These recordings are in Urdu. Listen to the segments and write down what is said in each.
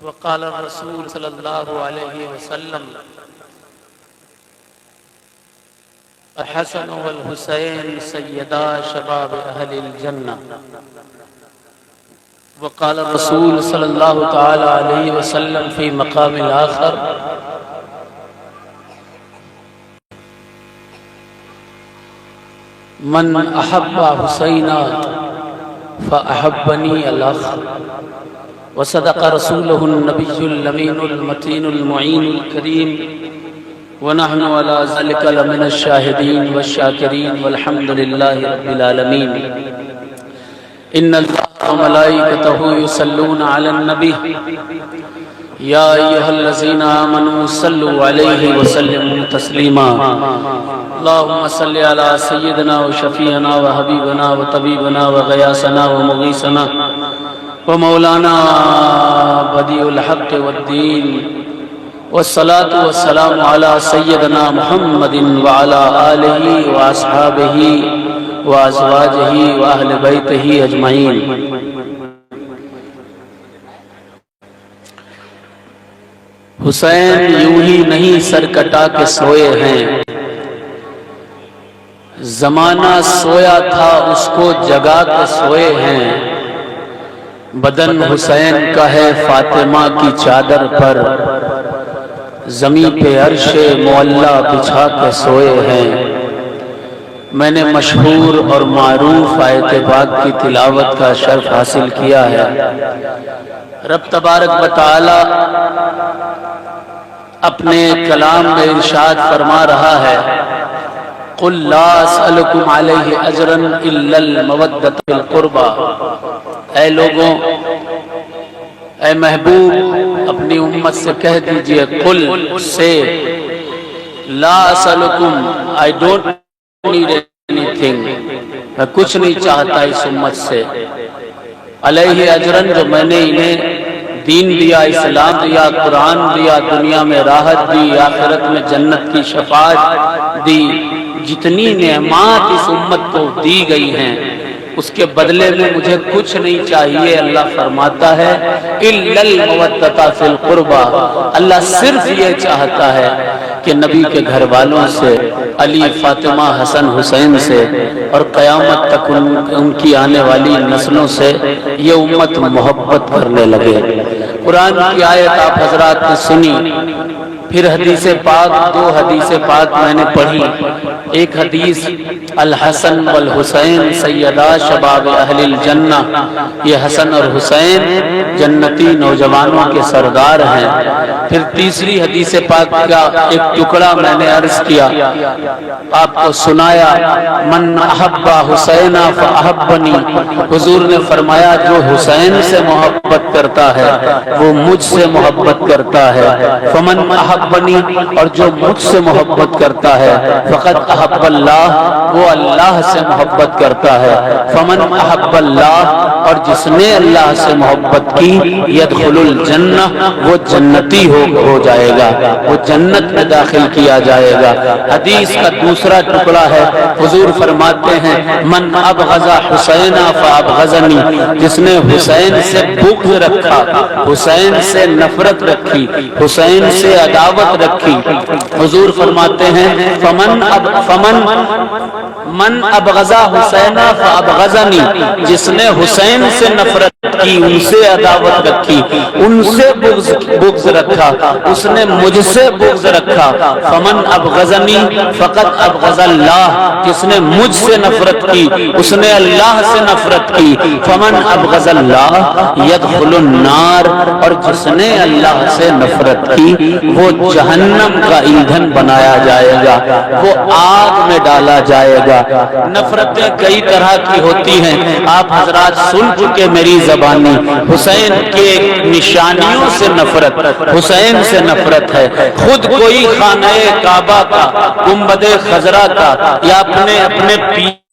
وقال الرسول صلی اللہ علیہ وسلم الحسن والحسین سیدا شباب اہل الجنہ وقال الرسول صلی اللہ تعالی علیہ وسلم فی مقام آخر من احب حسینا فاحبنی الاخ وصدق رسوله النبي الأمين المتين المعين الكريم ونحن على ذلك لمن الشاهدين والشاكرين والحمد لله رب العالمين إن الله وملائكته يصلون على النبي يا أيها الذين آمنوا صلوا عليه وسلموا تسليما اللهم صل على سيدنا وشفيعنا وحبيبنا وطبيبنا وغياثنا ومغيثنا ومولانا بديع الحق والدين والصلاة والسلام على سيدنا محمد وعلى آله وأصحابه وأزواجه وأهل بيته أجمعين. حسین یوں ہی نہیں سر کٹا کے سوئے ہیں، زمانہ سویا تھا اس کو جگا کے سوئے ہیں. بدن حسین کا ہے فاطمہ کی چادر پر، زمین پہ عرش معلا بچھا کے سوئے ہیں. میں نے مشہور اور معروف آیت پاک کی تلاوت کا شرف حاصل کیا ہے. رب تبارک و تعالی اپنے کلام میں ارشاد فرما رہا ہے قُلْ لَا أَسْأَلُكُمْ عَلَيْهِ أَجْرًا إِلَّا الْمَوَدَّةَ فِي الْقُرْبَى. اے لوگوں، اے محبوب، اپنی امت سے کہہ دیجئے قُلْ سے لَا أَسْأَلُكُمْ I don't need anything، میں کچھ نہیں چاہتا اس امت سے. علیہ اجرن، جو میں نے انہیں دین دیا، اسلام دیا، قرآن دیا، دنیا میں راحت دی، آخرت میں جنت کی شفاعت دی، جتنی نعمات اس امت کو دی گئی ہیں اس کے بدلے میں مجھے کچھ نہیں چاہیے. اللہ فرماتا ہے اِلَّا الْمَوَدَّةَ فِي الْقُرْبَى، اللہ صرف یہ چاہتا ہے کہ نبی کے گھر والوں سے، علی، فاطمہ، حسن، حسین سے اور قیامت تک ان کی آنے والی نسلوں سے یہ امت محبت کرنے لگے. قرآن کی آیت آپ حضرات نے سنی، پھر حدیث پاک، دو حدیث پاک میں نے پڑھی. ایک حدیث الحسن والحسین سیدا شباب اہل الجنہ، یہ حسن اور حسین جنتی نوجوانوں کے سردار ہیں. پھر تیسری حدیث پاک کا ایک ٹکڑا میں نے عرض کیا، آپ کو سنایا من احب حسین فاحبنی. حضور نے فرمایا جو حسین سے محبت کرتا ہے وہ مجھ سے محبت کرتا ہے. فمن احبنی، اور جو مجھ سے محبت کرتا ہے فقط احب اللہ، وہ اللہ سے محبت کرتا ہے. فمن احب اللہ، اور جس نے اللہ سے محبت کی یدخل الجنہ، وہ جنتی ہو جائے گا، وہ جنت میں داخل کیا جائے گا. حدیث کا دوسرا ٹکڑا ہے، حضور فرماتے ہیں من ابغض حسین فابغضنی، جس نے حسین سے بغض رکھا، حسین سے نفرت رکھی، حسین سے عداوت رکھی. حضور فرماتے ہیں من ابغض حسین فابغضنی، جس نے حسین سے نفرت کی، ان سے عداوت رکھی، ان سے بغض رکھا، اس نے مجھ سے بغض رکھا. فمن ابغضنی فقط ابغض اللہ، جس نے مجھ سے نفرت کی اس نے اللہ سے نفرت کی. فمن ابغض اللہ یدخل النار، اور جس نے اللہ سے نفرت کی وہ جہنم کا ایندھن بنایا جائے گا، وہ آگ میں ڈالا جائے گا. نفرتیں کئی طرح کی ہوتی ہیں، آپ حضرات سن چکے میری زبانی. حسین کے نشانیوں سے نفرت، حسین سے نفرت ہے. خود کوئی خانہ کعبہ کا، گنبد خضرا کا یا اپنے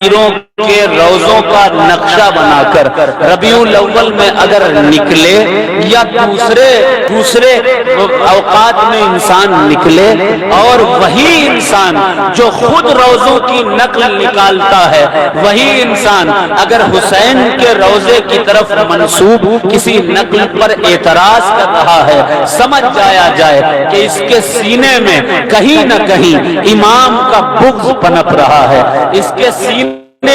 کے روزوں کا نقشہ بنا کر ربیع الاول میں اگر نکلے یا دوسرے اوقات میں انسان نکلے، اور وہی انسان جو خود روزوں کی نقل نکالتا ہے، وہی انسان اگر حسین کے روزے کی طرف منسوب کسی نقل پر اعتراض کر رہا ہے، سمجھ جایا جائے کہ اس کے سینے میں کہیں نہ کہیں امام کا بغض پنپ رہا ہے، اس کے سینے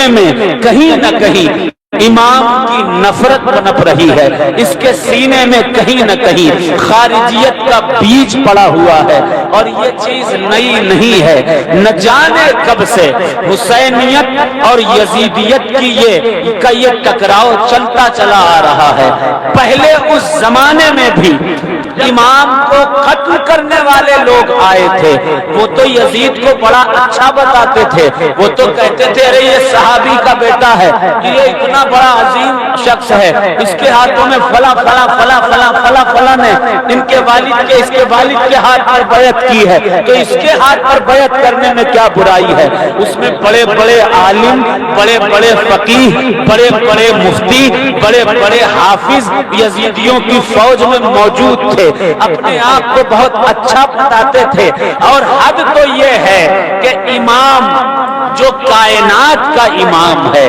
میں کہیں نہ کہیں امام کی نفرت پنپ رہی ہے، اس کے سینے میں کہیں نہ کہیں خارجیت کا بیج پڑا ہوا ہے، اور یہ چیز نئی نہیں ہے، نہ جانے کب سے حسینیت اور یزیدیت کی یہ ٹکراؤ چلتا چلا آ رہا ہے۔ پہلے اس زمانے میں بھی امام کو قتل کرنے والے لوگ آئے تھے، وہ تو یزید کو بڑا اچھا بتاتے تھے، وہ تو کہتے تھے ارے یہ صحابی کا بیٹا ہے، یہ اتنا بڑا عظیم شخص ہے، اس کے ہاتھوں میں فلاں فلاں فلاں فلاں فلاں فلاں نے ان کے والد کے اس کے والد کے ہاتھ پر بیعت کی ہے، تو اس کے ہاتھ پر بیعت کرنے میں کیا برائی ہے؟ اس میں بڑے بڑے عالم، بڑے بڑے فقیہ، بڑے بڑے مفتی، بڑے بڑے حافظ یزیدیوں کی فوج میں موجود تھے، اپنے آپ کو بہت اچھا بتاتے تھے، اور حد تو یہ ہے کہ امام جو کائنات کا امام ہے،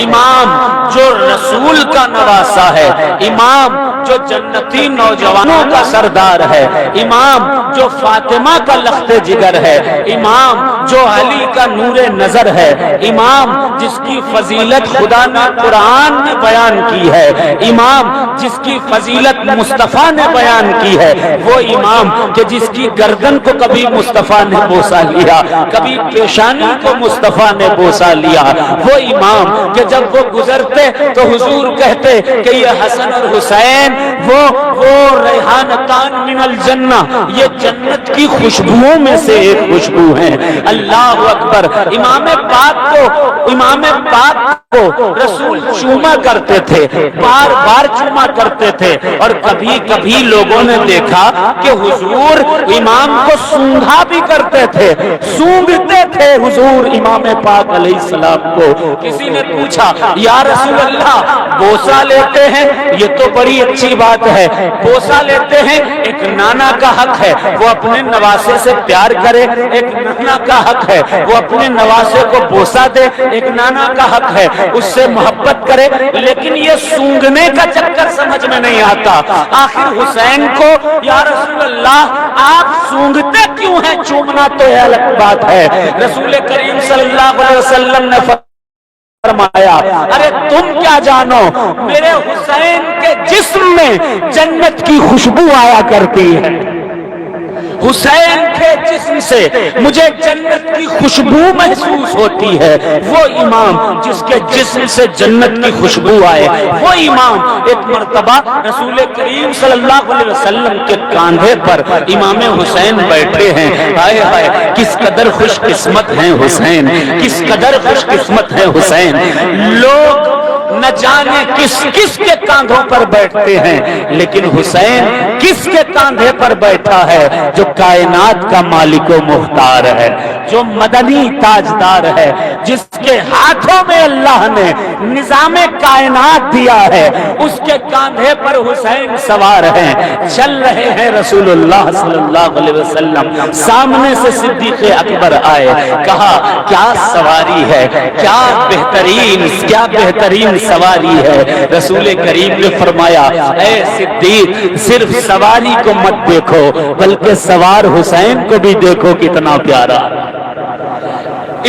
امام جو رسول کا نواسا ہے، امام جو جنتی نوجوانوں کا سردار ہے، امام جو فاطمہ کا لخت جگر ہے، امام جو علی کا نور نظر ہے، امام جس کی فضیلت خدا نے قرآن میں بیان کی ہے، امام جس کی فضیلت مصطفیٰ نے بیان کی ہے، وہ امام کہ جس کی گردن کو کبھی مصطفیٰ نے بوسا لیا، کبھی پیشانی کو مصطفیٰ نے بوسا لیا، وہ امام کہ جب وہ گزرتے تو حضور کہتے کہ یہ حسن اور حسین وہ ریحانتان من الجنہ، یہ جنت کی خوشبوؤں میں سے ایک خوشبو ہیں۔ اللہ اکبر۔ امام پاک کو رسول چوما کرتے تھے، بار بار چوما کرتے تھے، اور کبھی کبھی لوگوں نے دیکھا کہ حضور امام کو سونگھا بھی کرتے تھے، سونگھتے تھے حضور امام پاک علیہ السلام کو۔ کسی نے پوچھا یا رسول اللہ بوسا لیتے ہیں، یہ تو بڑی اچھی بات ہے، بوسا لیتے ہیں، ایک نانا کا حق ہے وہ اپنے نواسے سے پیار کرے، ایک نانا کا حق ہے وہ اپنے نواسے کو بوسا دے، ایک نانا کا حق ہے اس سے محبت کرے، لیکن یہ سونگنے کا چکر سمجھ میں نہیں آتا۔ آخر حسین کو یا رسول اللہ آپ سونگتے کیوں ہیں؟ چومنا تو یہ الگ بات ہے۔ رسول کریم صلی اللہ علیہ وسلم نے فرمایا ارے تم کیا جانو، میرے حسین کے جسم میں جنت کی خوشبو آیا کرتی ہے، حسین کے جسم سے مجھے جنت کی خوشبو محسوس ہوتی ہے۔ وہ امام جس کے جسم سے جنت کی خوشبو آئے، وہ امام۔ ایک مرتبہ رسول کریم صلی اللہ علیہ وسلم کے کاندھے پر امام حسین بیٹھے ہیں، ہائے ہائے کس قدر خوش قسمت ہیں حسین، کس قدر خوش قسمت ہیں حسین۔ لوگ نہ جانے کس کس کے کاندھوں پر بیٹھتے ہیں، لیکن حسین کس کے کاندھے پر بیٹھا ہے؟ جو کائنات کا مالک و مختار ہے، جو مدنی تاجدار ہے، جس کے ہاتھوں میں اللہ نے نظام کائنات دیا ہے، اس کے کاندھے پر حسین سوار ہیں، چل رہے ہیں۔ رسول اللہ صلی اللہ علیہ وسلم سامنے سے صدیق اکبر آئے، کہا کیا سواری ہے، کیا بہترین سواری ہے۔ رسول کریم نے فرمایا اے صدیق صرف سواری کو مت دیکھو بلکہ سوار حسین کو بھی دیکھو کتنا پیارا،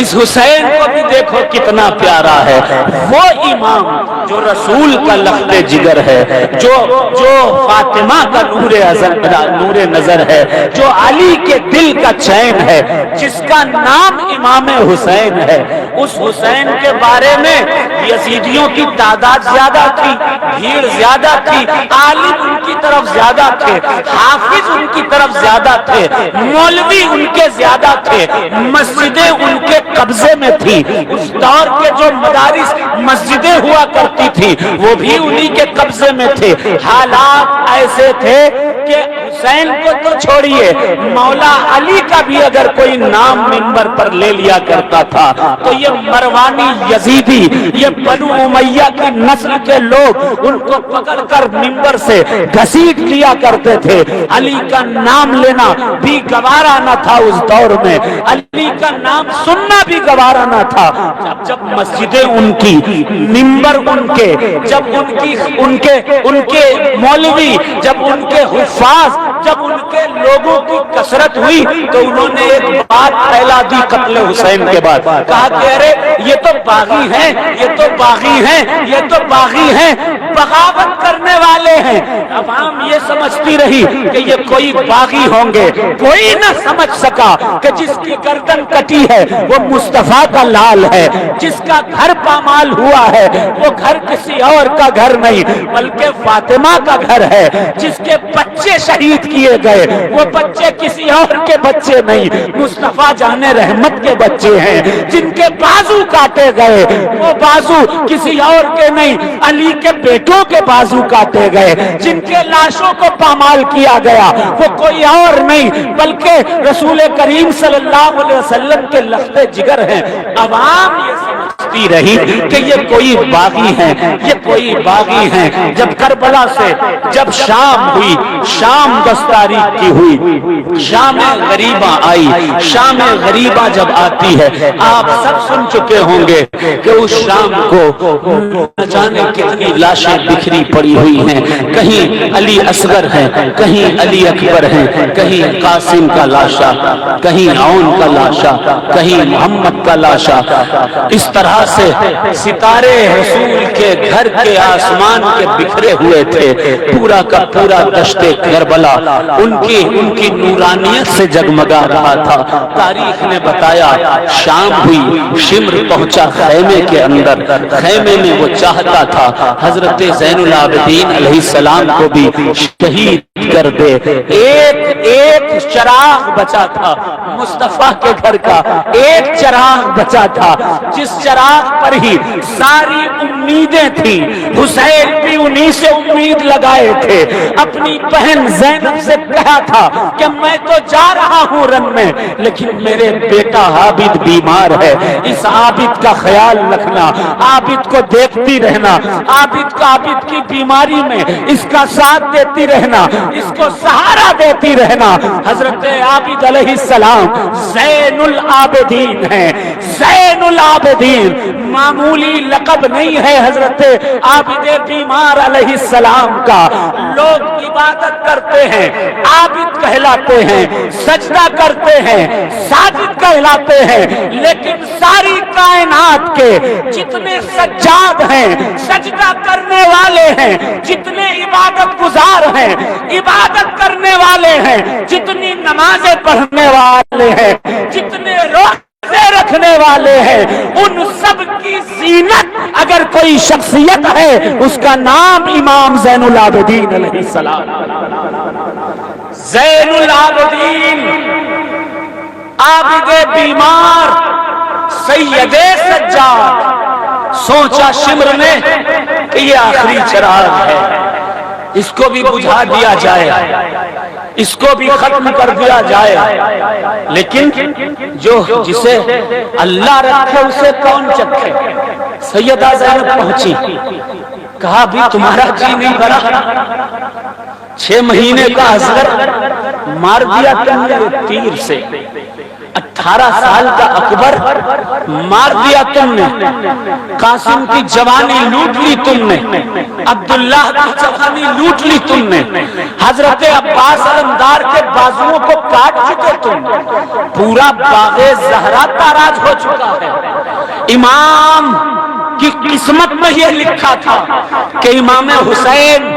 اس حسین کو بھی دیکھو کتنا پیارا ہے۔ وہ امام جو رسول کا لخت جگر ہے، جو فاطمہ کا نور نظر ہے، جو علی کے دل کا چین ہے، جس کا نام امام حسین ہے، اس حسین کے بارے میں یزیدیوں کی تعداد زیادہ تھی، بھیڑ زیادہ تھی، عالم ان کی طرف زیادہ تھے، حافظ ان کی طرف زیادہ تھے، مولوی ان کے زیادہ تھے، مسجدیں ان کے قبضے میں تھی۔ اس دور کے جو مدارس مسجدیں ہوا کرتی تھی وہ بھی انہی کے قبضے میں تھے۔ حالات ایسے تھے کہ حسین کو تو چھوڑیے، مولا علی کا بھی اگر کوئی نام منبر پر لے لیا کرتا تھا تو یہ مروانی یزیدی، یہ بنو امیہ کی نسل کے لوگ ان کو پکڑ کر منبر سے گھسیٹ لیا کرتے تھے۔ علی کا نام لینا بھی گوارا نہ تھا اس دور میں، علی کا نام سننا بھی گوارا نہ تھا۔ جب مسجدیں ان کی، منبر ان کے، جب ان کے مولوی، جب ان کے حفاظ، جب ان کے لوگوں کی کثرت ہوئی تو انہوں نے ایک بات پھیلا دی قتل حسین کے بعد، کہا کہ ارے یہ تو باغی ہیں، یہ تو باغی ہیں، یہ تو باغی ہیں، بغاوت کرنے والے ہیں۔ عوام یہ سمجھتی رہی کہ یہ کوئی باغی ہوں گے، کوئی نہ سمجھ سکا کہ جس کی گردن کٹی ہے وہ مصطفیٰ کا لال ہے، جس کا گھر پامال ہوا ہے وہ گھر کسی اور کا گھر نہیں بلکہ فاطمہ کا گھر ہے، جس کے بچے شہید کیے گئے وہ بچے کسی اور کے بچے نہیں، مصطفیٰ جان رحمت کے بچے ہیں، جن کے بازو کاٹے گئے وہ بازو کسی اور کے نہیں، علی کے بیٹوں کے بازو کاٹے گئے، جن کے لاشوں کو پامال کیا گیا وہ کوئی اور نہیں بلکہ رسول کریم صلی اللہ علیہ وسلم کے لخت جگر ہیں۔ عوام یہ سمجھتی رہی کہ یہ کوئی باغی ہیں، یہ کوئی باغی ہیں۔ جب کربلا سے جب شام ہوئی، شام 10 تاریخ کی ہوئی، شام غریبہ آئی، شام غریبہ جب آتی ہے آپ سب سن چکے ہوں گے کہ اس شام کو نہ جانے کتنی لاشیں بکھری پڑی ہوئی ہیں، کہیں علی اصغر ہیں، کہیں علی اکبر ہیں، کہیں قاسم کا لاشا، کہیں عون کا لاشا، کہیں محمد کا لاشا۔ اس طرح سے ستارے رسول کے گھر کے آسمان کے بکھرے ہوئے تھے، پورا کا پورا دشت کربلا ان کی نورانیت سے جگمگا رہا تھا۔ تاریخ نے بتایا شام ہوئی، شمر پہنچا خیمے کے اندر، خیمے میں وہ چاہتا تھا حضرت زین العابدین علیہ السلام کو بھی شہید کر دے۔ ایک چراغ بچا تھا مصطفیٰ کے گھر کا، ایک چراغ بچا تھا جس چراغ پر ہی ساری امیدیں تھیں۔ حسین بھی انہی سے امید لگائے تھے، اپنی بہن زینب سے کہا تھا کہ میں تو جا رہا ہوں رن میں لیکن میرے بیٹا عابد بیمار ہے، اس عابد کا خیال رکھنا، عابد کو دیکھتی رہنا، عابد کی بیماری میں اس کا ساتھ دیتی رہنا، اس کو سہارا دیتی رہنا۔ حضرت عابد علیہ السلام زین العابدین ہیں، زین العابدین معمولی لقب نہیں ہے حضرت عابد بیمار علیہ السلام کا۔ لوگ عبادت کرتے ہیں، عابد کہلاتے ہیں، سجدہ کرتے ہیں، ساجد کہلاتے ہیں، لیکن ساری کائنات کے جتنے سجاد ہیں، سجدہ کرنے والے ہیں، جتنے عبادت گزار ہیں، عبادت کرنے والے ہیں، جتنی نمازیں پڑھنے والے ہیں، جتنے روزے رکھنے والے ہیں، ان سب کی زینت اگر کوئی شخصیت ہے اس کا نام امام زین العابدین علیہ السلام۔ زین العابدین، عابد بیمار، سید سجاد۔ سوچا شمر نے کہ یہ آخری چراغ ہے، اس کو بھی بجھا دیا جائے، اس کو بھی ختم کر دیا جائے، لیکن جسے اللہ رکھے اسے کون چکھے۔ سیدہ زینب پہنچی، کہا بھی تمہارا جی نہیں بھرا، 6 مہینے کا اصغر مار دیا تم نے تیر سے، 18 سال کا اکبر مار دیا تم نے، قاسم کی جوانی لوٹ لی تم نے، عبداللہ کی جوانی لوٹ لی تم نے، حضرت عباس علمدار کے بازوؤں کو کاٹ چکے تم، پورا باغ زہرا تاراج ہو چکا ہے۔ امام کی قسمت میں یہ لکھا تھا کہ امام حسین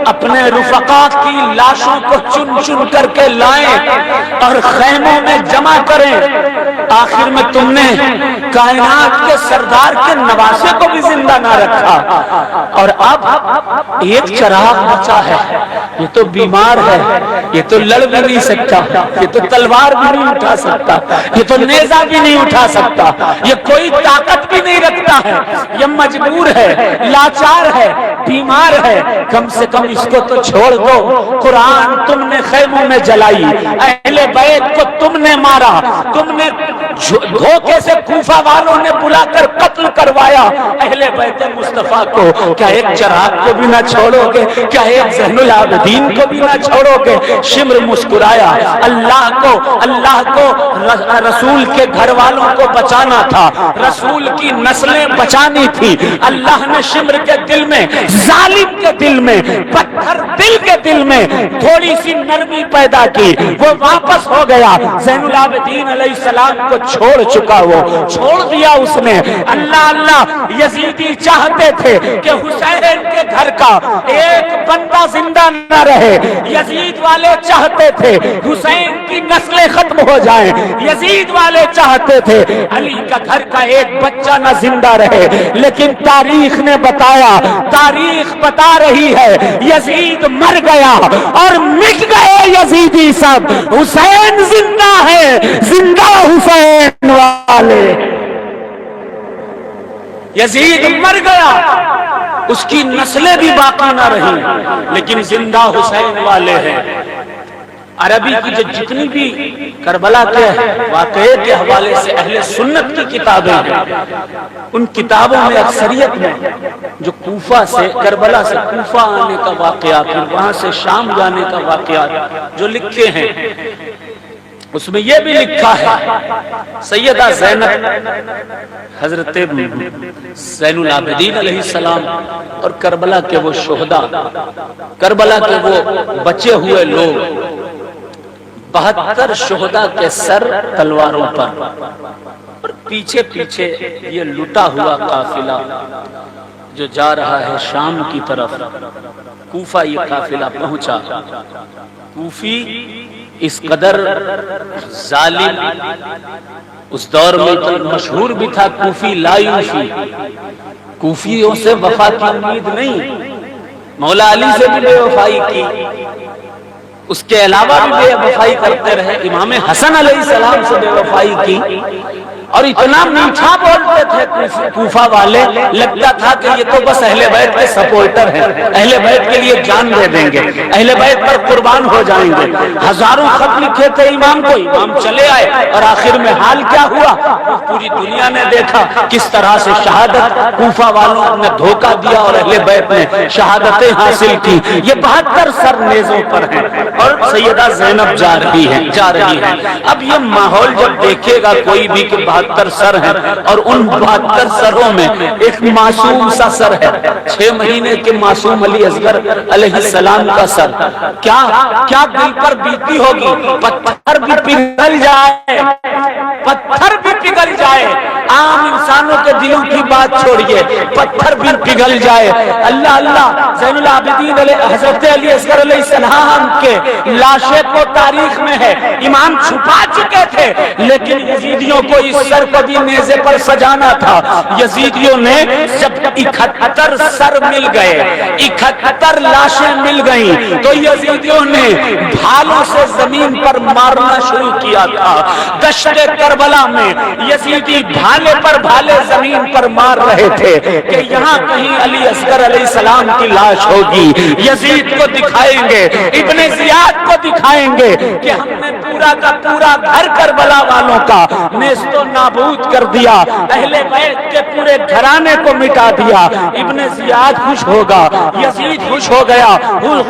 اپنے رفقا کی لاشوں کو چن چن کر کے لائیں اور خیموں میں جمع کریں۔ آخر میں تم نے کائنات کے سردار کے نواسے کو بھی زندہ نہ رکھا، اور اب ایک چراغ بچا ہے، یہ تو بیمار ہے، یہ تو لڑ بھی نہیں سکتا، یہ تو تلوار بھی نہیں اٹھا سکتا، یہ تو نیزہ بھی نہیں اٹھا سکتا، یہ کوئی طاقت بھی نہیں رکھتا ہے، یہ مجبور ہے، لاچار ہے، بیمار ہے، کم سے کم اس کو تو چھوڑ دو، قرآن تم نے خیموں میں جلائی، اہل بیت کو تم نے مارا، تم نے دھوکے سے کوفہ والوں نے بلا کر قتل کروایا اہل بیت مصطفیٰ کو، کیا ایک چراغ کو بھی نہ چھوڑو گے؟ کیا ایک زین العابدین کو بھی نہ چھوڑو گے؟ شمر مسکرایا، اللہ کو رسول کے گھر والوں کو بچانا تھا، رسول کی نسلیں بچانی تھی، اللہ نے شمر کے دل میں، ظالم کے دل میں، پتھر دل کے دل میں تھوڑی سی نرمی پیدا کی، وہ واپس ہو گیا، زین العابدین علیہ السلام کو چھوڑ چکا، وہ چھوڑ دیا اس نے۔ اللہ یزیدی چاہتے تھے کہ حسین کے گھر کا ایک بندہ زندہ نہ رہے، یزید والے چاہتے تھے حسین کی نسلیں ختم ہو جائیں، یزید والے چاہتے تھے علی کا گھر کا ایک بچہ نہ زندہ رہے، لیکن تاریخ نے بتایا، تاریخ بتا رہی ہے یزید مر گیا اور مٹ گئے یزیدی سب، حسین زندہ ہے، زندہ حسین والے۔ یزید مر گیا، اس کی نسلیں بھی باقی نہ رہی، لیکن زندہ حسین والے ہیں۔ عربی کی جو جتنی بھی کربلا کے واقعے کے حوالے سے اہل سنت کی کتابیں ہیں، ان کتابوں میں اکثریت میں جو کوفہ سے، کربلا سے کوفہ آنے کا واقعہ، پھر وہاں سے شام جانے کا واقعہ جو لکھتے ہیں، اس میں یہ بھی لکھا ہے سیدہ زینب، حضرت زین العابدین علیہ السلام اور کربلا کے وہ شہداء، کربلا کے وہ بچے ہوئے لوگ، 72 شہداء کے سر تلواروں پر، اور پیچھے پیچھے یہ لٹا ہوا قافلہ جو جا رہا ہے شام کی طرف۔ کوفہ یہ قافلہ پہنچا، کوفی اس قدر ظالم، اس دور میں تو مشہور بھی تھا کوفی لا یوفی، کوفیوں سے وفا کی امید نہیں، مولا علی سے بھی بے وفائی کی، اس کے علاوہ بھی بے وفائی کرتے رہے، امام حسن علیہ السلام سے بے وفائی کی، اور اتنا میٹھا بولتے تھے کوفہ والے، لگتا تھا کہ یہ تو بس اہل بیت کے سپورٹر ہیں، اہل بیت کے لیے جان دے دیں گے، اہل بیت پر قربان ہو جائیں گے۔ ہزاروں خط لکھے تھے امام کو، امام چلے آئے، اور آخر میں حال کیا ہوا؟ پوری دنیا نے دیکھا کس طرح سے شہادت کوفہ والوں نے دھوکہ دیا اور اہل بیت نے شہادتیں حاصل کی۔ یہ 72 سر نیزوں پر ہیں، اور سیدہ زینب جا رہی ہیں۔ اب یہ ماحول جب دیکھے گا کوئی بھی کہ 72 سر ہیں، اور ان 72 سروں میں ایک معصوم سا سر ہے، 6 مہینے کے معصوم علی اصغر علیہ السلام کا سر، کیا دل پر بیتی ہوگی؟ پتھر بھی پگھل جائے، پتھر بھی پگھل جائے، عام انسانوں کے دلوں کی بات چھوڑیے، پتھر بھی پگھل جائے۔ اللہ زین العابدین حضرت علی اصغر علیہ السلام کے لاشیں کو تاریخ میں ہے، امام چھپا چکے تھے، لیکن یزیدیوں کو اس سر کو بھی نیزے پر سجانا تھا۔ یزیدیوں نے جب 71 سر مل گئے، 71 لاشیں مل گئیں، تو یزیدیوں نے بھالوں سے زمین پر مارنا شروع کیا تھا۔ دشت کربلا میں یزیدی بھالے پر بھالے زمین پر مار رہے تھے کہ یہاں کہیں علی اصغر علیہ السلام کی لاش ہوگی، یزید کو دکھائیں گے، ابن زیاد کو دکھائیں گے کہ ہم نے پورا کا پورا گھر کربلا والوں کا نیست و نابود کر دیا، اہل بیت کے پورے گھرانے کو مٹا دیا۔ ابن زیاد خوش ہوگا، یزید خوش ہو گیا،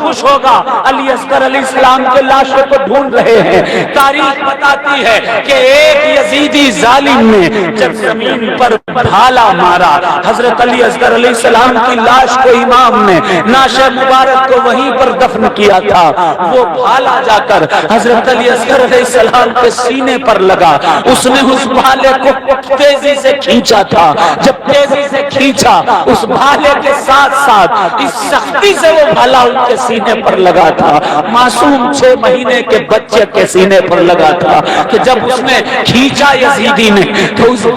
خوش ہوگا، علی اصغر علیہ السلام کے لاشوں کو ڈھونڈ رہے ہیں۔ تاریخ بتاتی ہے کہ ایک یزیدی ظالم نے جب زمین پر بھالا مارا، حضرت علی اصغر علیہ السلام کی لاش کو امام نے نعش مبارک کو وہیں پر دفن کیا تھا، وہ بھالا جا کر حضرت علی اصغر علیہ السلام کے سینے پر لگا، اس نے اس بھالے کو تیزی سے کھینچا تھا، جب تیزی سے کھینچا اس بھالے کے ساتھ ساتھ اس سختی سے وہ بھالا ان کے سینے پر لگا تھا، معصوم 6 مہینے کے بچے کے سینے پر لگا تھا، کہ جب اس نے کھینچا یزیدی نے تو اس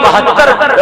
72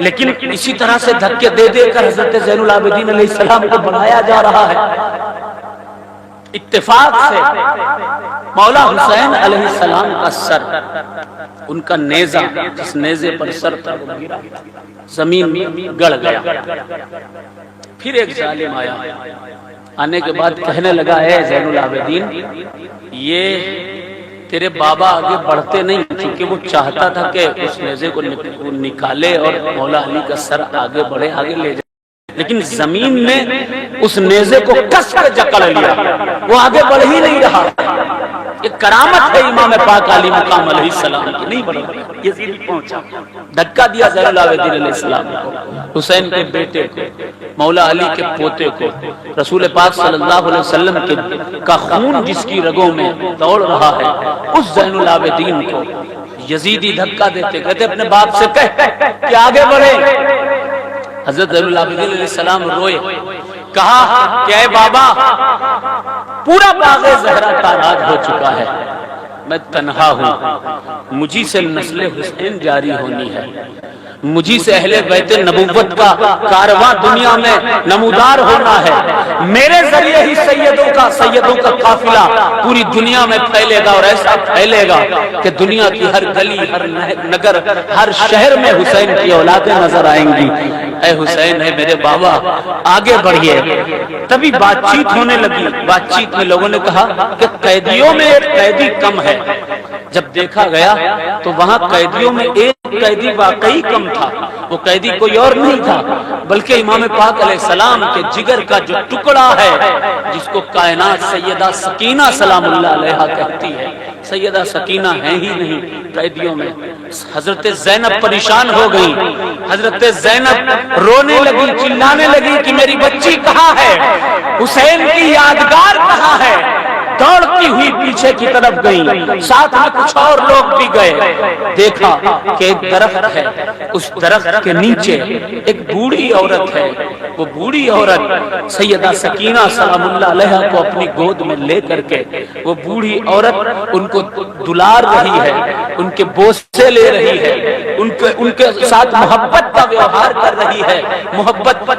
لیکن اسی طرح سے دھکے دے دے کر حضرت زین العابدین علیہ السلام کو بڑھایا جا رہا ہے۔ اتفاق سے مولا حسین علیہ السلام کا سر، ان کا نیزہ، جس نیزے پر سر تھا وہ گرا، زمین گڑ گیا۔ پھر ایک ظالم آیا، آنے کے بعد کہنے لگا اے زین العابدین، یہ تیرے بابا آگے بڑھتے نہیں، کیونکہ وہ چاہتا تھا کہ اس نیزے کو نکالے اور مولا علی کا سر آگے بڑھے، آگے لے جائے، لیکن زمین نے اس نیزے کو کس کر جکڑ لیا، وہ آگے بڑھ ہی نہیں رہا۔ یہ کرامت ہے امام پاک علی مقام علیہ السلام کی، نہیں بڑھا، یزید پہنچا، دھکا دیا زین العابدین علیہ السلام کو، حسین کے بیٹے کو، مولا علی کے پوتے کو، رسول پاک صلی اللہ علیہ وسلم کا خون جس کی رگوں میں دوڑ رہا ہے، اس زین العابدین کو یزیدی دھکا دیتے، کہتے اپنے باپ سے کہہ کہ آگے بڑھے۔ حضرت زین العابدین علیہ السلام روئے، کہا کہ اے بابا، پورا باغ زہرا تاراج ہو چکا ہے، میں تنہا ہوں، مجھی سے نسل حسین جاری ہونی ہے، مجھی سے اہل بیت نبوت کا کارواں دنیا میں نمودار ہونا ہے، میرے ذریعے ہی سیدوں کا قافلہ پوری دنیا میں پھیلے گا، اور ایسا پھیلے گا کہ دنیا کی ہر گلی، ہر نگر، ہر شہر میں حسین کی اولادیں نظر آئیں گی۔ اے حسین، اے میرے بابا، آگے بڑھیے۔ تبھی بات چیت ہونے لگی، بات چیت میں لوگوں نے کہا کہ قیدیوں میں ایک قیدی کم ہے۔ جب دیکھا گیا تو وہاں قیدیوں میں ایک قیدی واقعی کم تھا، وہ قیدی کوئی اور نہیں تھا بلکہ امام پاک علیہ السلام کے جگر کا جو ٹکڑا ہے، جس کو کائنات سیدہ سکینہ سلام اللہ علیہا کہتی ہے، سیدہ سکینہ ہیں ہی نہیں قیدیوں میں۔ حضرت زینب پریشان ہو گئی، حضرت زینب رونے لگی، چلانے لگی کہ میری بچی کہاں ہے، حسین کی یادگار کہاں ہے۔ دوڑتی ہوئی پیچھے کی طرف گئی، ساتھ میں کچھ اور لوگ بھی گئے، دیکھا کہ ایک درخت ہے، اس درخت کے نیچے ایک بوڑھی عورت ہے، وہ بوڑھی عورت سیدہ سکینہ سلام اللہ علیہا کو اپنی گود میں لے کر کے، وہ بوڑھی عورت ان کو دلار رہی ہے، ان کے بوسے لے رہی ہے، ان کے ساتھ محبت کا ویوہار کر رہی ہے،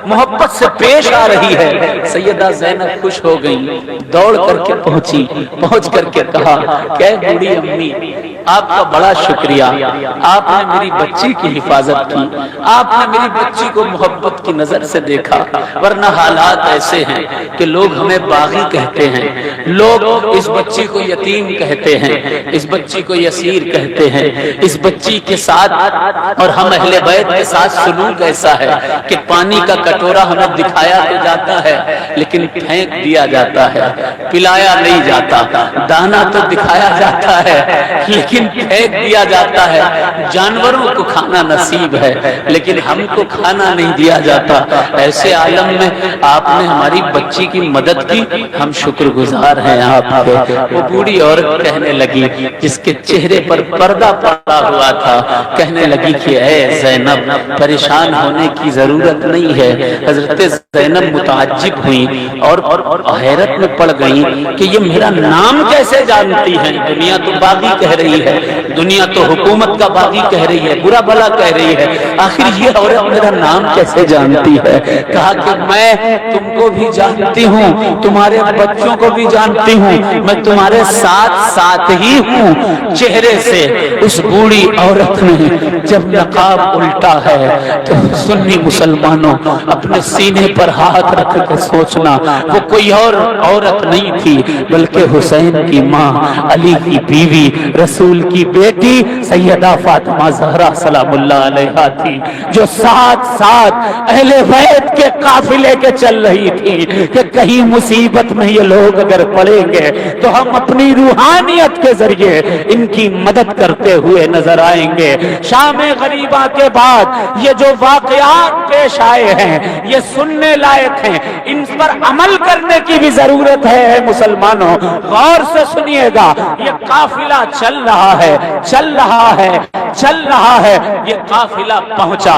محبت سے پیش آ رہی ہے۔ سیدہ زینب خوش ہو گئی، دوڑ کر کے پہنچ کر کے کہا کہ بوڑھی امی، آپ کا بڑا شکریہ، آپ نے میری بچی کی حفاظت کی، آپ نے میری بچی کو محبت کی نظر سے دیکھا، ورنہ حالات ایسے ہیں کہ لوگ ہمیں باغی کہتے ہیں، لوگ اس بچی کو یتیم کہتے ہیں، اس بچی کو یسیر کہتے ہیں، اس بچی کے ساتھ اور ہم اہل بیت کے ساتھ سلوک ایسا ہے کہ پانی کا کٹورا ہمیں دکھایا تو جاتا ہے لیکن پھینک دیا جاتا ہے، پلایا نہیں جاتا، دانا تو دکھایا جاتا ہے لیکن پھینک دیا جاتا ہے، جانوروں کو کھانا نصیب ہے لیکن ہم کو کھانا نہیں دیا جاتا۔ ایسے عالم میں آپ نے ہماری بچی کی مدد کی، ہم شکر گزار ہیں آپ کے۔ وہ بوڑھی عورت کہنے لگی جس کے چہرے پر پردہ پڑا ہوا تھا، کہنے لگی کہ اے زینب، پریشان ہونے کی ضرورت نہیں ہے۔ حضرت زینب متعجب ہوئی اور حیرت میں پڑ گئی کہ یہ میرا نام کیسے جانتی ہے؟ دنیا تو باغی کہہ رہی ہے، دنیا تو حکومت کا باغی کہہ رہی ہے، برا بھلا کہہ رہی ہے، آخر یہ عورت میرا نام کیسے جانتی ہے؟ کہا کہ میں تم کو بھی جانتی ہوں، تمہارے بچوں کو بھی جانتی ہوں، میں تمہارے ساتھ ہی ہوں۔ چہرے سے اس بوڑھی عورت نے جب نقاب الٹا ہے تو سنی مسلمانوں اپنے سینے پر ہاتھ رکھ کے سوچنا، وہ کوئی اور عورت نہیں تھی بلکہ حسین کی ماں، علی کی بیوی، رسول کی بیٹی سیدہ فاطمہ زہرا سلام اللہ علیہا تھی، جو ساتھ اہل بیت کے قافلے کے چل رہی تھی کہ کہیں مصیبت میں یہ لوگ اگر پڑیں گے تو ہم اپنی روحانیت کے ذریعے ان کی مدد کرتے ہوئے نظر آئیں گے۔ شام غریبہ کے بعد یہ جو واقعات پیش آئے ہیں یہ سننے لائق ہیں، ان پر عمل کرنے کی بھی ضرورت ہے۔ مسلمانوں غور سے سنیے گا، یہ قافلہ چل رہا رہا ہے، چل رہا ہے، یہ قافلہ پہنچا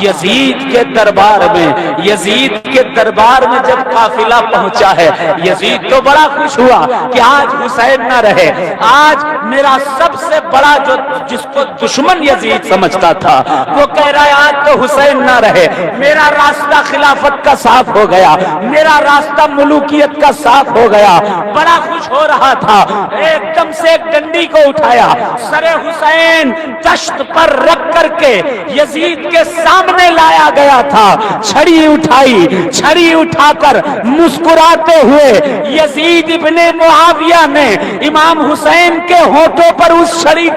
یزید کے دربار میں۔ یزید کے دربار میں جب قافلہ پہنچا ہے، یزید تو بڑا خوش ہوا کہ آج حسین نہ رہے، آج میرا سب سے بڑا جو جس کو دشمن یزید سمجھتا تھا وہ کہہ رہا ہے آج تو حسین نہ رہے، میرا راستہ خلافت کا صاف ہو گیا، میرا راستہ ملوکیت کا صاف ہو گیا۔ بڑا خوش ہو رہا تھا، ایک دم سے ایک ڈنڈی کو اٹھایا، سر حسین دشت پر رکھ کر کے یزید کے سامنے لایا گیا تھا، چھڑی اٹھائی، چھڑی اٹھا کر مسکراتے ہوئے یزید ابن معاویہ نے امام حسین کے ہونٹوں پر اس چھڑی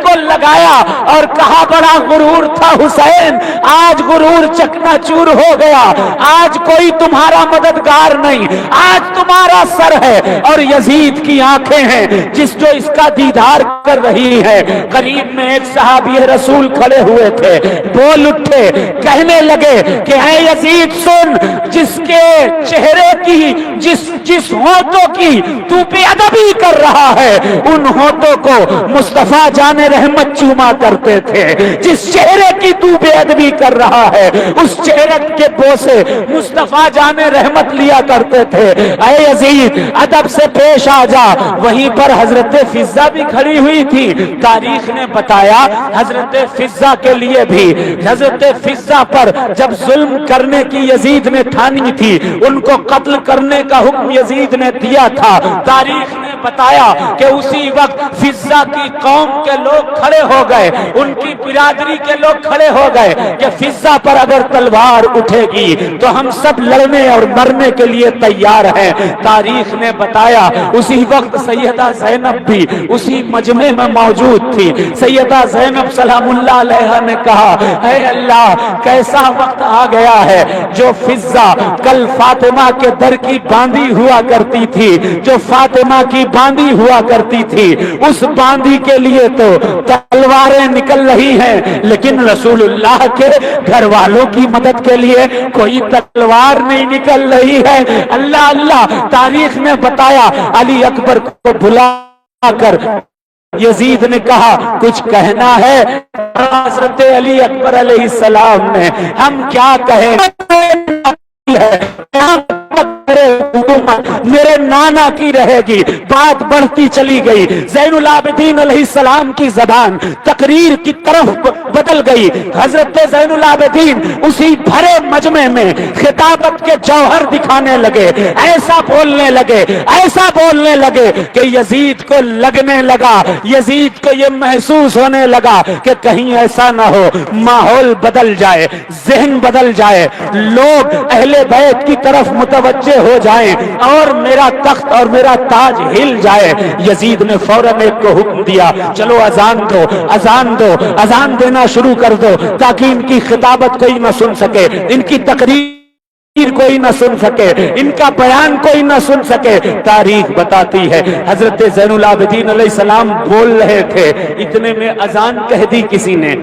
کو لگایا اور کہا بڑا غرور تھا حسین، آج غرور چکنا چور ہو گیا، آج کوئی تمہارا مددگار نہیں، آج تمہارا سر ہے اور یزید کی آنکھیں ہیں جس جو اس کا دیدار کر رہی ہے۔ قریب میں ایک صحابی رسول کھڑے ہوئے تھے، بول اٹھے، کہنے لگے کہ اے یزید سن، جس کے چہرے کی جس ہونٹوں کی تو بے ادبی کر رہا ہے ان ہونٹوں کو مصطفیٰ جان رحمت چوما کرتے تھے، جس چہرے کی تو بے ادبی کر رہا ہے اس چہرے کے بوسے مصطفیٰ جان رحمت لیا کرتے تھے، اے یزید ادب سے پیش آ جا۔ وہیں پر حضرت فضہ بھی کھڑی ہوئی تھی، تاریخ نے بتایا حضرت فضہ کے لیے بھی، حضرت فضہ پر جب ظلم کرنے کی یزید نے ٹھانی تھی، ان کو قتل کرنے کا حکم یزید نے دیا تھا، تاریخ نے بتایا کہ اسی وقت فضہ کی قوم کے لوگ کھڑے ہو گئے، ان کی برادری کے لوگ کھڑے ہو گئے کہ فضہ پر اگر تلوار اٹھے گی تو ہم سب لڑنے اور مرنے کے لیے تیار ہیں۔ تاریخ نے بتایا اسی وقت سیدہ زینب بھی اسی مجمع میں موجود تھی، سیدہ زینب سلام اللہ علیہا نے کہا اے اللہ کیسا وقت آ گیا ہے، جو فضہ کل فاطمہ کے در کی باندھی ہوا کرتی تھی، جو فاطمہ کی باندھی ہوا کرتی تھی، اس باندھی کے لیے تو تلواریں نکل رہی ہیں، لیکن رسول اللہ کے گھر والوں کی مدد کے لیے کوئی تلوار نہیں نکل رہی ہے۔ اللہ اللہ، تاریخ نے بتایا علی اکبر کو بلا کر یزید نے کہا کچھ کہنا ہے؟ حضرت علی اکبر علیہ السلام نے ہم کیا کہیں، میرے نانا کی رہے گی۔ بات بڑھتی چلی گئی، زین العابدین علیہ السلام کی زبان تقریر کی طرف بدل گئی، حضرت زین العابدین اسی بھرے مجمع میں خطابت کے جوہر دکھانے لگے، ایسا بولنے لگے، ایسا بولنے لگے کہ یزید کو لگنے لگا، یزید کو یہ محسوس ہونے لگا کہ کہیں ایسا نہ ہو ماحول بدل جائے، ذہن بدل جائے، لوگ اہل بیت کی طرف متوجہ ہو جائیں اور میرا تخت اور میرا تاج ہل جائے۔ یزید نے فوراً ایک کو حکم دیا چلو اذان دو، اذان دو، اذان دینا شروع کر دو تاکہ ان کی خطابت کوئی نہ سن سکے، ان کی تقریر کوئی نہ سن سکے، ان کا بیان کوئی نہ سن سکے۔ تاریخ بتاتی ہے حضرت زین العابدین علیہ السلام بول رہے تھے، اتنے میں اذان کہہ دی کسی نے۔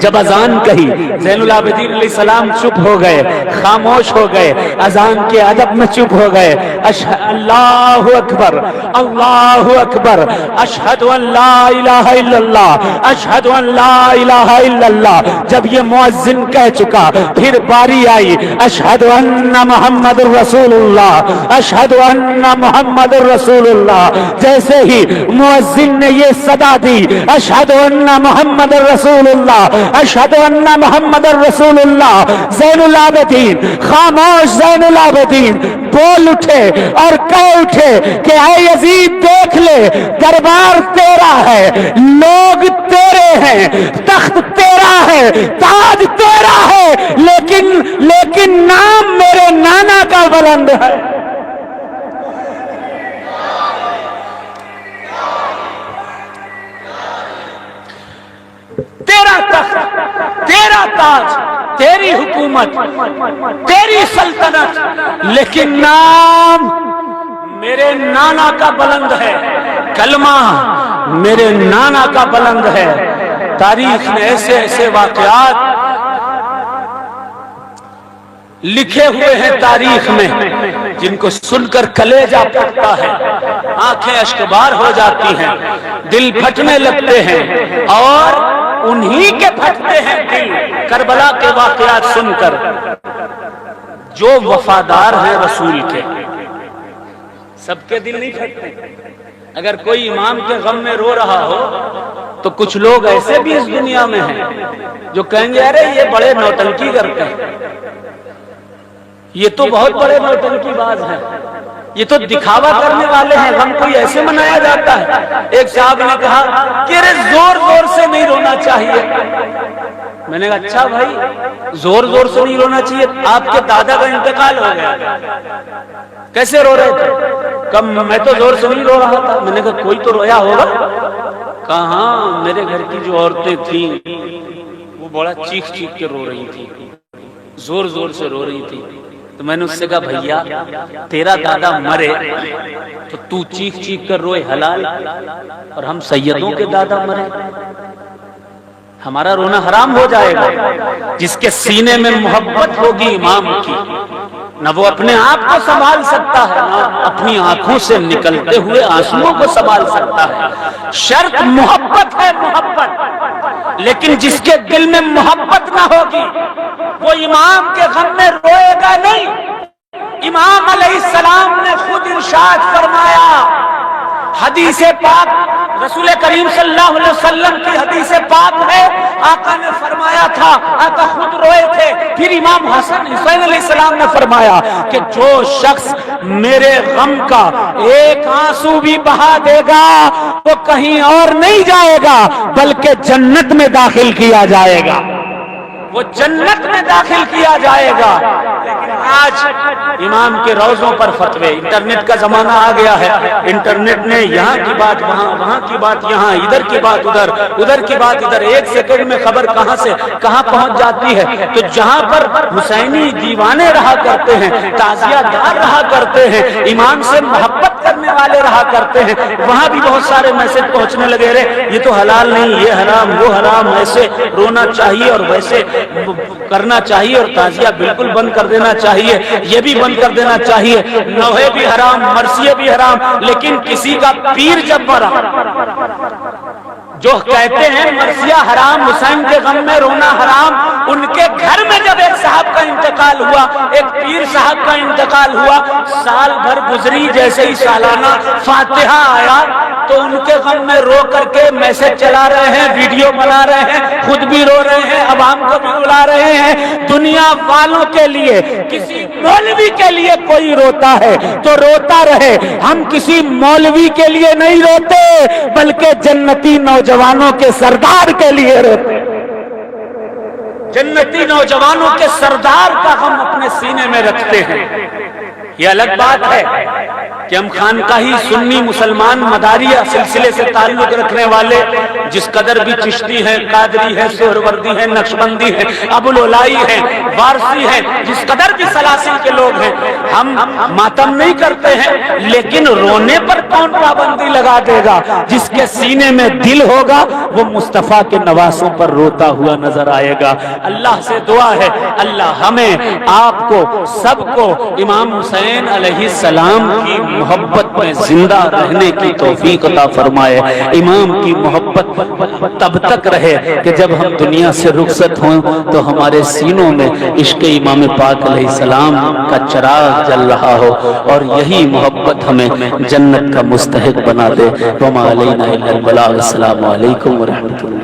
جب اذان کہی زین العابدین علیہ السلام چپ ہو گئے، خاموش ہو گئے، اذان کے ادب میں چپ ہو گئے۔ اللہ اکبر، اللہ اکبر، اشہد ان لا الہ الا اللہ، اشہد ان لا الہ الا اللہ۔ جب یہ مؤذن کہہ چکا پھر باری آئی اشہد ان محمد الرسول اللہ، اشہد ان محمد الرسول اللہ۔ جیسے ہی مؤذن نے یہ صدا دی اشہد ان محمد الرسول اللہ، اشہد ان محمد الرسول اللہ، زین العابدین خاموش، زین العابدین بول اٹھے اور کہہ اٹھے کہ اے یزید دیکھ لے، دربار تیرا ہے، لوگ تیرے ہیں، تخت تیرا ہے، تاج تیرا ہے، لیکن نام میرے نانا کا بلند ہے۔ تیرا تخت، تیرا تاج، تیری حکومت، تیری سلطنت، لیکن نام میرے نانا کا بلند ہے، کلمہ میرے نانا کا بلند ہے۔ تاریخ میں ایسے ایسے واقعات لکھے ہوئے ہیں تاریخ میں، جن کو سن کر کلیجہ پھٹتا ہے، آنکھیں اشکبار ہو جاتی ہیں، دل پھٹنے لگتے ہیں، اور انہی کے پھٹتے ہیں دل کربلا کے واقعات سن کر جو وفادار ہیں رسول کے۔ سب کے دل نہیں پھٹتے۔ اگر کوئی امام کے غم میں رو رہا ہو تو کچھ لوگ ایسے بھی اس دنیا میں ہیں جو کہیں گے ارے یہ بڑے نوٹنکی کرتے ہیں، یہ تو بہت بڑے نوٹنکی باز ہیں، یہ تو دکھاوا کرنے والے ہیں، غم کوئی ایسے منایا جاتا ہے۔ ایک صاحب نے کہا کہ ارے زور زور سے نہیں رونا چاہیے۔ میں نے کہا اچھا بھائی زور زور سے نہیں رونا چاہیے، آپ کے دادا کا انتقال ہو گیا، کیسے رو رہے تھے؟ کم میں تو زور سے نہیں رو رہا تھا۔ میں نے کہا کوئی تو رویا ہوگا؟ کہا ہاں میرے گھر کی جو عورتیں تھیں وہ بڑا چیخ چیخ کے رو رہی تھی، زور زور سے رو رہی تھی۔ تو میں نے اس سے کہا بھیا تیرا دادا مرے تو تو چیخ چیخ کر روئے حلال، اور ہم سیدوں کے دادا مرے ہمارا رونا حرام ہو جائے گا۔ جس کے سینے میں محبت ہوگی امام کی، نہ وہ اپنے آپ کو سنبھال سکتا ہے، نہ اپنی آنکھوں سے نکلتے ہوئے آنسوؤں کو سنبھال سکتا ہے۔ شرط محبت ہے، محبت، لیکن جس کے دل میں محبت نہ ہوگی وہ امام کے غم میں روئے گا نہیں۔ امام علیہ السلام نے خود ارشاد فرمایا، حدیث پاک رسول کریم صلی اللہ علیہ وسلم کی حدیث پاک ہے، آقا نے فرمایا تھا، آقا خود روئے تھے، پھر امام حسن حسین علیہ السلام نے فرمایا کہ جو شخص میرے غم کا ایک آنسو بھی بہا دے گا وہ کہیں اور نہیں جائے گا بلکہ جنت میں داخل کیا جائے گا، وہ جنت میں داخل کیا جائے گا۔ لیکن آج امام کے روضوں پر فتوے، انٹرنیٹ کا زمانہ آ گیا ہے، انٹرنیٹ نے یہاں کی بات وہاں، وہاں کی بات یہاں، ادھر کی بات ادھر، ادھر کی بات ادھر، ایک سیکنڈ میں خبر کہاں سے کہاں پہنچ جاتی ہے۔ تو جہاں پر حسینی دیوانے رہا کرتے ہیں، تعزیہ دار رہا کرتے ہیں، امام سے محبت کرنے والے رہا کرتے ہیں، وہاں بھی بہت سارے میسج پہنچنے لگے رہے یہ تو حلال نہیں، یہ حرام، وہ حرام، ایسے رونا چاہیے اور ویسے کرنا چاہیے، اور تعزیہ بالکل بند کر دینا چاہیے، یہ بھی بند کر دینا چاہیے، نوحے بھی حرام، مرثیے بھی حرام۔ لیکن کسی کا پیر جب مرا، جو کہتے ہیں مرثیہ حرام، حسین کے غم میں رونا حرام، ان کے گھر میں جب ایک صاحب کا انتقال ہوا، ایک پیر صاحب کا انتقال ہوا، سال بھر گزری، جیسے ہی سالانہ فاتحہ آیا تو ان کے غم میں رو کر کے میسج چلا رہے ہیں، ویڈیو بنا رہے ہیں، خود بھی رو رہے ہیں، عوام کو بھی رلا رہے ہیں۔ دنیا والوں کے لیے، کسی مولوی کے لیے کوئی روتا ہے تو روتا رہے، ہم کسی مولوی کے لیے نہیں روتے بلکہ جنتی نوجوانوں کے سردار کے لیے روتے، جنتی نوجوانوں کے سردار کا غم اپنے سینے میں رکھتے ہیں۔ یہ الگ بات ہے کہ ہم خانقاہی سنی مسلمان مداریہ سلسلے سے تعلق رکھنے والے جس قدر بھی چشتی ہیں، قادری ہیں، سہروردی ہیں، نقشبندی ہیں، ابوالعلائی ہیں، وارسی ہیں، جس قدر بھی سلاسل کے لوگ ہیں، ہم ماتم نہیں کرتے ہیں، لیکن رونے پر کون پابندی لگا دے گا؟ جس کے سینے میں دل ہوگا وہ مصطفیٰ کے نواسوں پر روتا ہوا نظر آئے گا۔ اللہ سے دعا ہے اللہ ہمیں، آپ کو، سب کو امام حسین علیہ السلام کی محبت میں زندہ رہنے کی توفیق عطا فرمائے۔ امام کی محبت تب تک رہے کہ جب ہم دنیا سے رخصت ہوں تو ہمارے سینوں میں عشق امام پاک علیہ السلام کا چراغ جل رہا ہو، اور یہی محبت ہمیں جنت کا مستحق بنا دے۔ وما علینا الا البلاغ۔ السلام علیکم ورحمۃ اللہ۔